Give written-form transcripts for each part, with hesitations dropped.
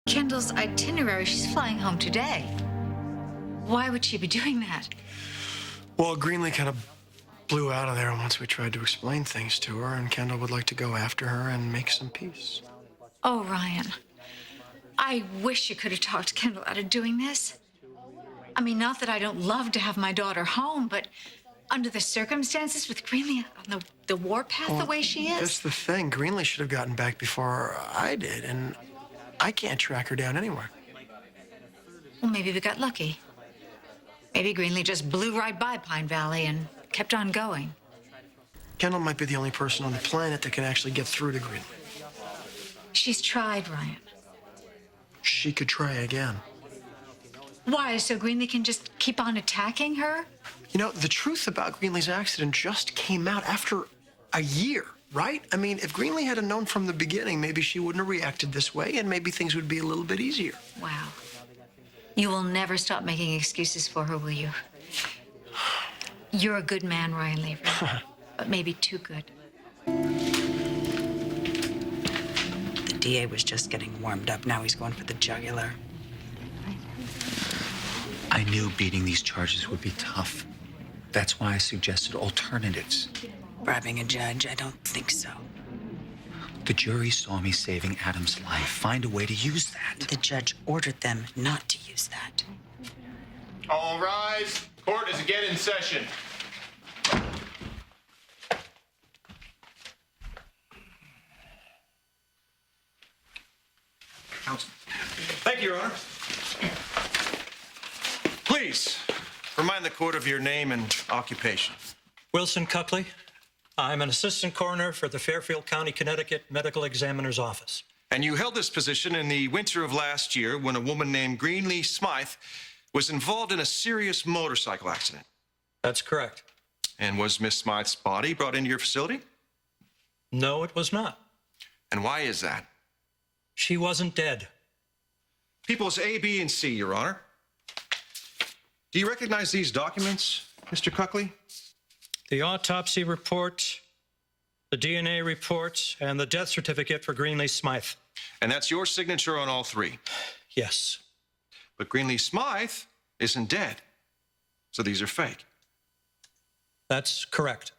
Kendall's itinerary. She's flying home today. Why would she be doing that? Well, Greenlee kind of blew out of there once we tried to explain things to her, and Kendall would like to go after her and make some peace. Oh, Ryan. I wish you could have talked Kendall out of doing this. I mean, not that I don't love to have my daughter home, but under the circumstances with Greenlee on the warpath the way she is. That's the thing. Greenlee should have gotten back before I did, and I can't track her down anywhere. Well, maybe we got lucky. Maybe Greenlee just blew right by Pine Valley and kept on going. Kendall might be the only person on the planet that can actually get through to Greenlee. She's tried, Ryan. She could try again. Why, so Greenlee can just keep on attacking her? You know, the truth about Greenlee's accident just came out after a year, right? I mean, if Greenlee had known from the beginning, maybe she wouldn't have reacted this way, and maybe things would be a little bit easier. Wow. You will never stop making excuses for her, will you? You're a good man, Ryan Lee, but maybe too good. The DA was just getting warmed up. Now he's going for the jugular. I knew beating these charges would be tough. That's why I suggested alternatives. Bribing a judge? I don't think so. The jury saw me saving Adam's life. Find a way to use that. The judge ordered them not to use that. All rise. Court is again in session. Counsel. Thank you, Your Honor. Please, remind the court of your name and occupation. Wilson Cuckley. I'm an assistant coroner for the Fairfield County, Connecticut Medical Examiner's Office. And you held this position in the winter of last year when a woman named Greenlee Smythe was involved in a serious motorcycle accident. That's correct. And was Miss Smythe's body brought into your facility? No, it was not. And why is that? She wasn't dead. Peoples A, B, and C, Your Honor. Do you recognize these documents, Mr. Cuckley? The autopsy report, the DNA report, and the death certificate for Greenlee Smythe. And that's your signature on all three? Yes. But Greenlee Smythe isn't dead, so these are fake. That's correct.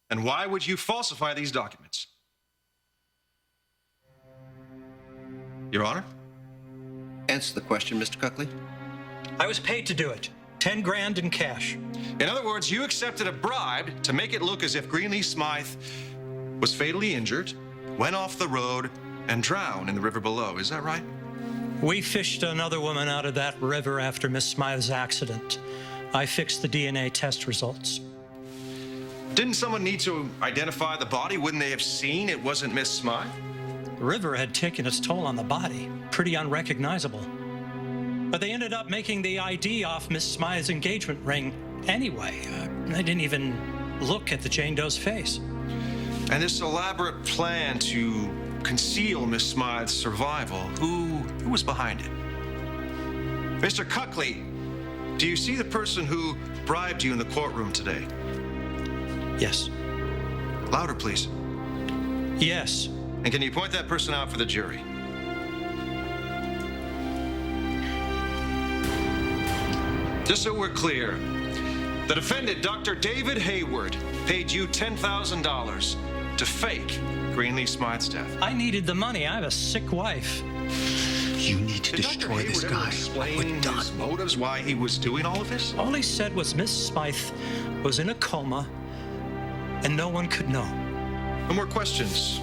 And why would you falsify these documents? Your Honor? Answer the question, Mr. Cuckley. I was paid to do it. 10 grand in cash. In other words, you accepted a bribe to make it look as if Greenlee Smythe was fatally injured, went off the road, and drowned in the river below. Is that right? We fished another woman out of that river after Miss Smythe's accident. I fixed the DNA test results. Didn't someone need to identify the body? Wouldn't they have seen it wasn't Miss Smythe? The river had taken its toll on the body. Pretty unrecognizable. But they ended up making the ID off Miss Smythe's engagement ring anyway. They didn't even look at the Jane Doe's face. And this elaborate plan to conceal Miss Smythe's survival, who was behind it? Mr. Cuckley, do you see the person who bribed you in the courtroom today? Yes. Louder, please. Yes. And can you point that person out for the jury? Just so we're clear, the defendant, Dr. David Hayward, paid you $10,000 to fake Greenlee Smythe's death. I needed the money. I have a sick wife. You need to Did destroy Dr. this Hayward ever guy. explain his motives, why he was doing all of this? All he said was Miss Smythe was in a coma and no one could know. No more questions.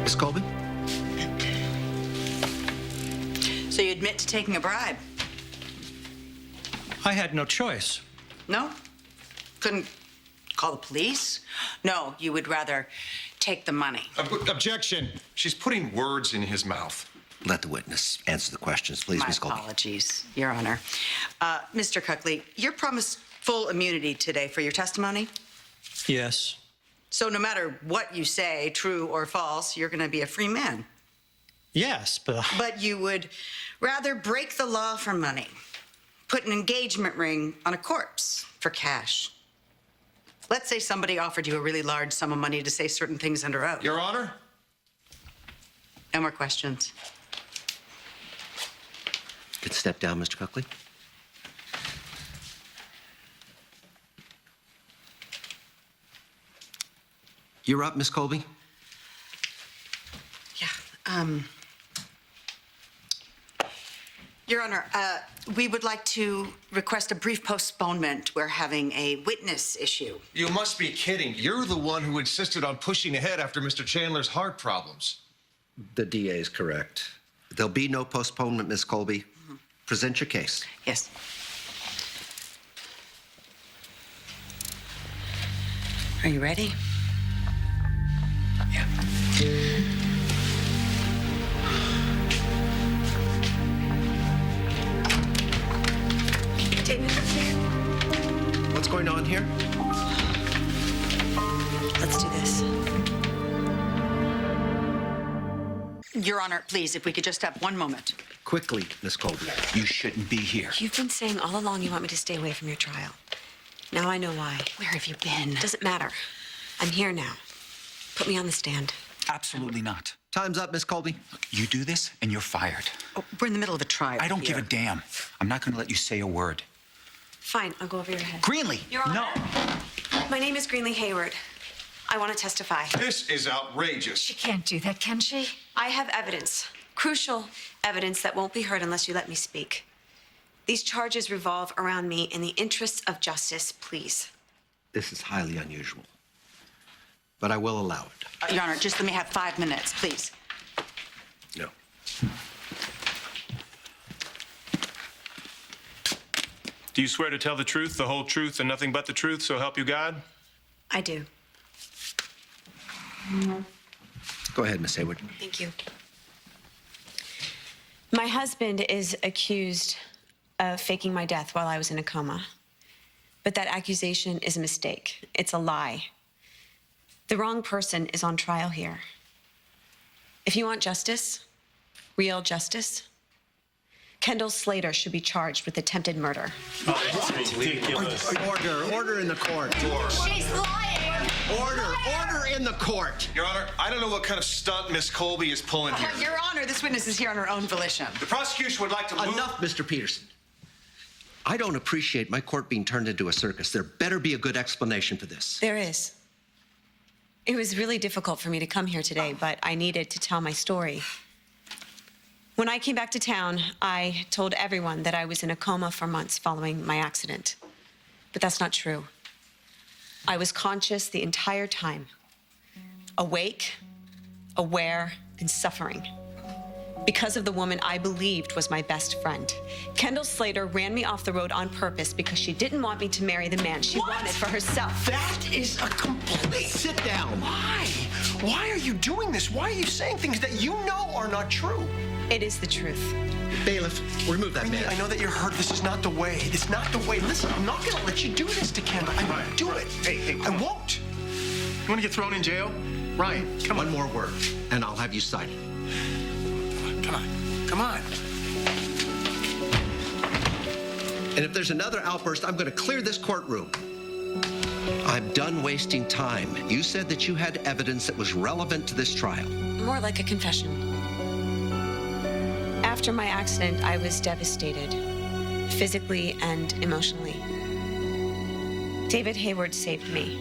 Miss Colby? So you admit to taking a bribe? I had no choice. No? Couldn't call the police? No, you would rather take the money. Objection. She's putting words in his mouth. Let the witness answer the questions, please, My Miss Colby. apologies, Your Honor. Mr. Cuckley, you're promised full immunity today for your testimony? Yes. So no matter what you say, true or false, you're going to be a free man. Yes, but... But you would rather break the law for money, put an engagement ring on a corpse for cash. Let's say somebody offered you a really large sum of money to say certain things under oath. Your Honor? No more questions. You can step down, Mr. Cuckley. You're up, Miss Colby. Yeah. Your Honor, we would like to request a brief postponement. We're having a witness issue. You must be kidding. You're the one who insisted on pushing ahead after Mr. Chandler's heart problems. The DA is correct. There'll be no postponement, Miss Colby. Mm-hmm. Present your case. Yes. Are you ready? Yeah. David, What's going on here? let's do this. Your Honor, please, if we could just have one moment. Quickly, Miss Colby. You shouldn't be here. You've been saying all along you want me to stay away from your trial. Now I know why. Where have you been? Doesn't matter. I'm here now. Put me on the stand. Absolutely not. Time's up, Miss Colby. Look, you do this and you're fired. Oh, we're in the middle of a trial. I don't give a here. damn. I'm not going to let you say a word. Fine, I'll go over your head. Greenlee! Your Honor. No! My name is Greenlee Hayward. I want to testify. This is outrageous. She can't do that, can she? I have evidence, crucial evidence that won't be heard unless you let me speak. These charges revolve around me in the interests of justice, please. This is highly unusual, but I will allow it. Your Honor, just let me have 5 minutes, please. No. Do you swear to tell the truth, the whole truth, and nothing but the truth, so help you God? I do. Go ahead, Miss Hayward. Thank you. My husband is accused of faking my death while I was in a coma. But that accusation is a mistake. It's a lie. The wrong person is on trial here. If you want justice, real justice, Kendall Slater should be charged with attempted murder. Order in the court. She's lying. Order in the court. Your Honor, I don't know what kind of stunt Miss Colby is pulling here. Your Honor, this witness is here on her own volition. The prosecution would like to move... Enough, Mr. Peterson. I don't appreciate my court being turned into a circus. There better be a good explanation for this. There is. It was really difficult for me to come here today, but I needed to tell my story. When I came back to town, I told everyone that I was in a coma for months following my accident. But that's not true. I was conscious the entire time. Awake, aware, and suffering. Because of the woman I believed was my best friend. Kendall Slater ran me off the road on purpose because she didn't want me to marry the man she wanted for herself. That is a complete... Sit down. Why? Why are you doing this? Why are you saying things that you know are not true? It is the truth. Bailiff, remove that man. I know that you're hurt. This is not the way. It's not the way. Listen, I'm not gonna let you do this to Kendall. I won't do it. Hey, I won't. You want to get thrown in jail? Ryan, come One more word, and I'll have you sign it. Come on. And if there's another outburst, I'm going to clear this courtroom. I'm done wasting time. You said that you had evidence that was relevant to this trial. More like a confession. After my accident, I was devastated, physically and emotionally. David Hayward saved me.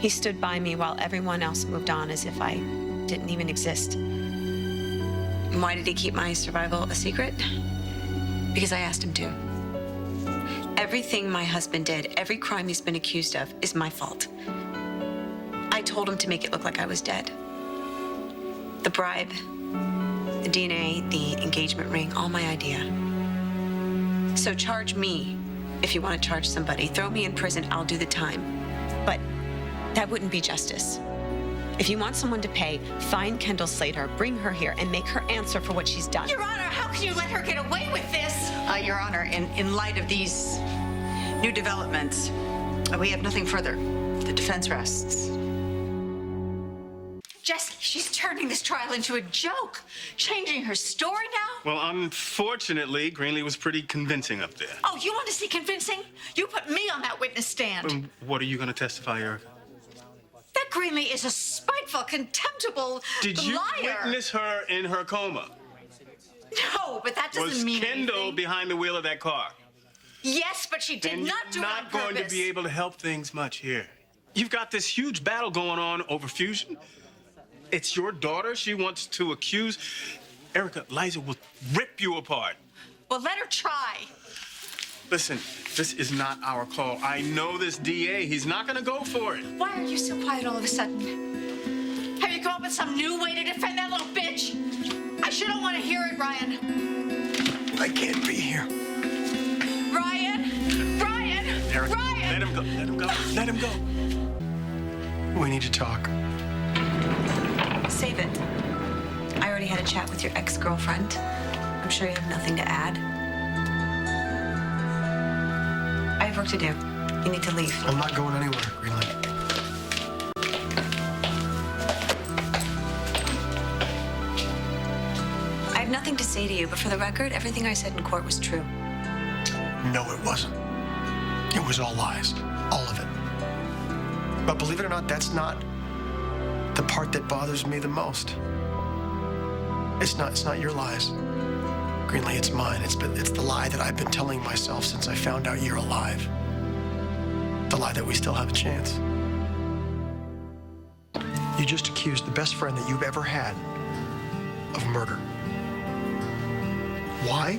He stood by me while everyone else moved on as if I didn't even exist. Why did he keep my survival a secret? Because I asked him to. Everything my husband did, every crime he's been accused of, is my fault. I told him to make it look like I was dead. The bribe, the DNA, the engagement ring, all my idea. So charge me if you want to charge somebody. Throw me in prison, I'll do the time. But that wouldn't be justice. If you want someone to pay, find Kendall Slater, bring her here, and make her answer for what she's done. Your Honor, how can you let her get away with this? Your Honor, in light of these new developments, we have nothing further. The defense rests. Jesse, she's turning this trial into a joke, changing her story now. Well, unfortunately, Greenlee was pretty convincing up there. Oh, you want to see convincing? You put me on that witness stand. What are you going to testify, Erica? That Greenlee is a spiteful, contemptible Did you liar. witness her in her coma? No, but that doesn't Was mean Kendall anything. behind the wheel of that car? Yes, but she did And not do you're it on not going purpose. to be able to help things much here. You've got this huge battle going on over fusion. It's your daughter she wants to accuse. Erica, Liza will rip you apart. Well, let her try. Listen, this is not our call. I know this DA. He's not going to go for it. Why are you so quiet all of a sudden? Have you come up with some new way to defend that little bitch? I sure don't want to hear it, Ryan. I can't be here. Ryan! Ryan! Erica, Ryan! let him go. Let him go. Let him go. We need to talk. Save it. I already had a chat with your ex-girlfriend. I'm sure you have nothing to add. I have work to do. You need to leave. I'm not going anywhere, Greenlee. I have nothing to say to you, but for the record, everything I said in court was true. No, it wasn't. It was all lies. All of it. But believe it or not, that's not the part that bothers me the most. It's not your lies, Greenlee, it's mine. It's the lie that I've been telling myself since I found out you're alive. The lie that we still have a chance. You just accused the best friend that you've ever had of murder. Why?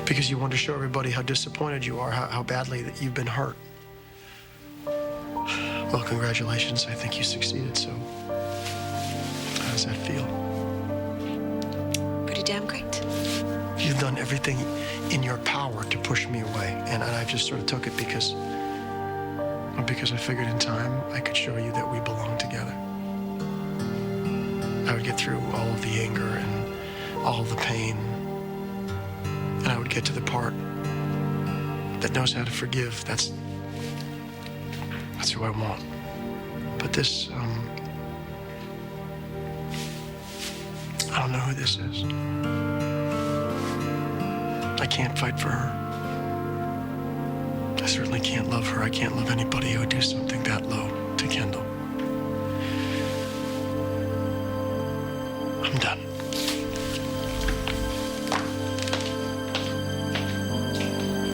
Because you want to show everybody how disappointed you are, how badly that you've been hurt. Well, congratulations. I think you succeeded, so how does that feel? Pretty damn great. You've done everything in your power to push me away, and I just sort of took it because I figured in time I could show you that we belong together. I would get through all of the anger and all of the pain, and I would get to the part that knows how to forgive. That's who I want. But this, I don't know who this is. I can't fight for her. I certainly can't love her. I can't love anybody who would do something that low to Kendall.